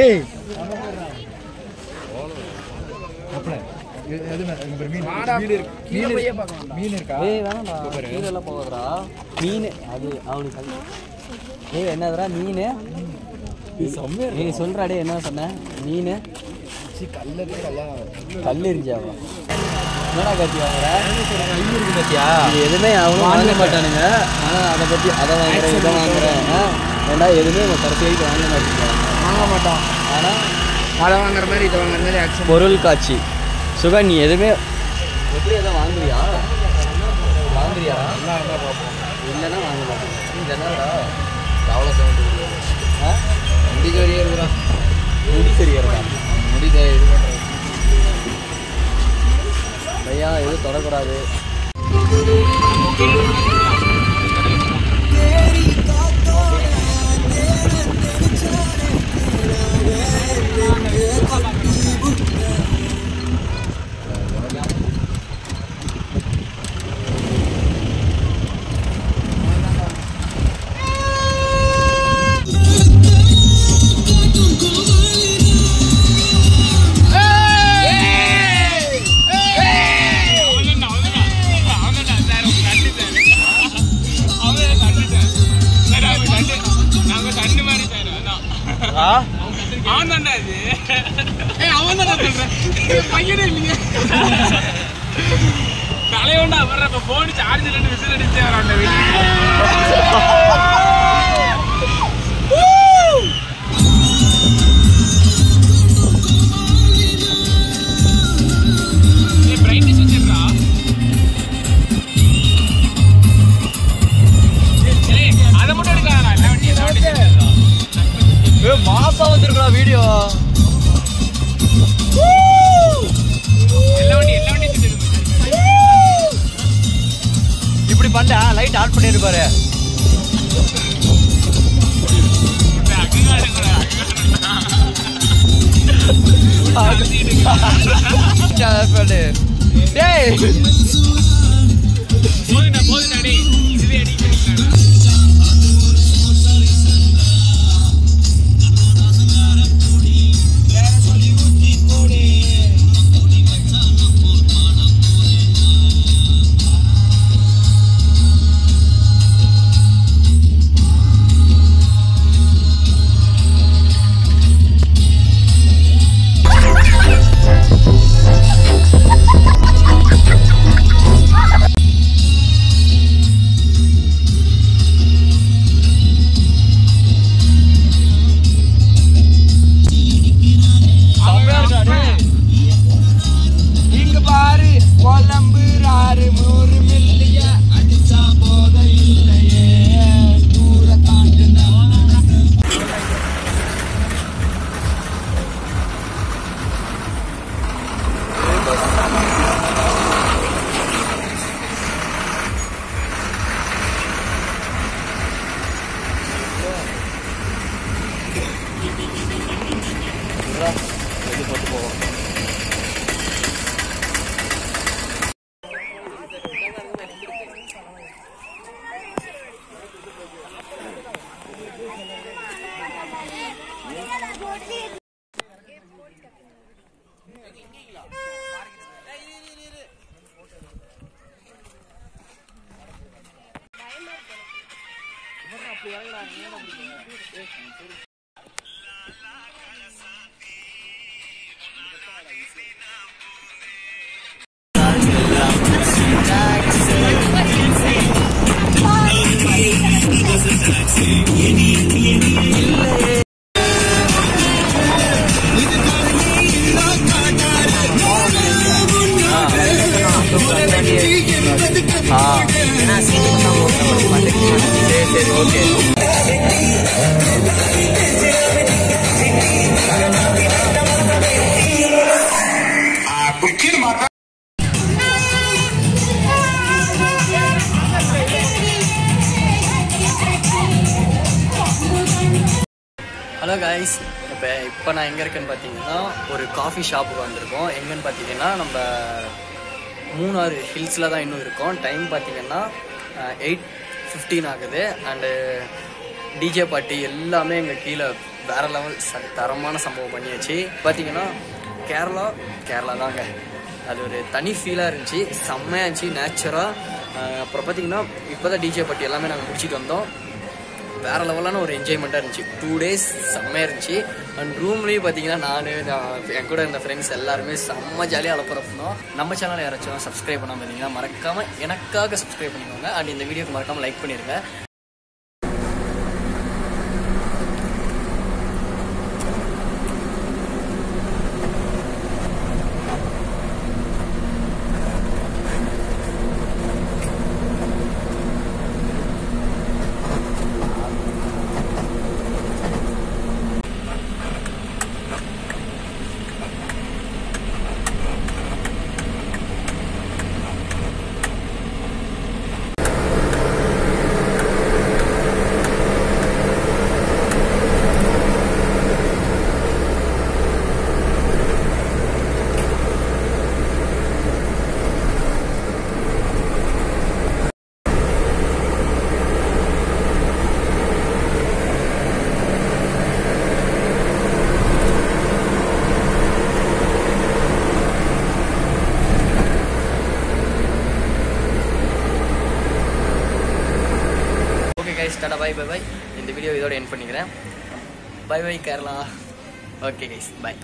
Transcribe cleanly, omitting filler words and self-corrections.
ஏய் மீன் இருக்கா? மீனெல்லாம் போகுதுடா. மீன் அது அவனுக்கு ஏய் என்னதுடா மீன்? நீ சொல்றாடே என்ன சொன்ன? மீன் கல்லெறிஞ்சாவா? என்னடா கத்தி வாங்குற? கத்தியா எதுவுமே அவனும் வாங்க மாட்டானுங்க. ஆனால் அதை பற்றி அதை வாங்குறேன் இதை வாங்குறேன் ஏன்னா எதுவுமே கடைசி வரைக்கும் வாங்க மாட்டான். ஆனால் அதை வாங்குற மாதிரி இதை வாங்குற மாதிரி ஆக்சுவல் பொருள் காட்சி சுகா நீ எதுவுமே எப்படி எதாவது வாங்குறியா? இல்லைன்னா வாங்க மாட்டேன். என்னடா அவ்வளோ சவுண்டு முடி சரியாக இருக்குறா. முடி சரியாக இருக்கா? முடி இது பண்ணுறேன் பையா எதுவும் தொடக்கூடாது. தலைவண்டா வர்ற இப்ப போன் சார்ஜ் ரெண்டு விசில் அடிச்சே வராண்ட பிரைட்னஸ் வச்சிருக்கா அதை மட்டும் எடுக்காதா எல்லா வண்டியும் மாசா வந்துருக்கா வீடியோ இப்படி பண்ண லைட் ஆன் பண்ணிருப்பாரு. ஹலோ கைஸ், இப்போ நான் எங்கே இருக்கேன்னு பார்த்தீங்கன்னா ஒரு காஃபி ஷாப்புக்கு வந்திருக்கோம். எங்கன்னு பார்த்தீங்கன்னா நம்ம மூணாறு ஹில்ஸில் தான் இன்னும் இருக்கோம். டைம் பார்த்தீங்கன்னா 8 15 ஆகுது. அண்டு டிஜே பார்ட்டி எல்லாமே எங்கள் கீழே வேறு லெவல் தரமான சம்பவம் பண்ணியாச்சு. பார்த்தீங்கன்னா கேரளா தாங்க. அது ஒரு தனி ஃபீலாக இருந்துச்சு, செம்மையாக இருந்துச்சு, நேச்சுராக. அப்புறம் பார்த்தீங்கன்னா இப்போ தான் டிஜே பார்ட்டி எல்லாமே நாங்கள் முடிச்சுட்டு வந்தோம். வேறு லெவலான ஒரு என்ஜாய்மெண்ட்டாக இருந்துச்சு. 2 days செம்மையாக இருந்துச்சு. அண்ட் ரூம்லேயும் பார்த்தீங்கன்னா என் கூட இருந்த ஃப்ரெண்ட்ஸ் எல்லாருமே செம்ம ஜாலியாக அலப்புறப்போம். நம்ம சேனலை யாராச்சும் சப்ஸ்கிரைப் பண்ணாமல் இருந்தீங்கன்னா மறக்காமல் எனக்காக சப்ஸ்கிரைப் பண்ணிக்கோங்க. அண்ட் இந்த வீடியோக்கு மறக்காமல் லைக் பண்ணிடுங்க. Tata bye. இந்த வீடியோ இதோட எண்ட் பண்ணிக்கிறேன். Bye Kerala. Okay guys, by.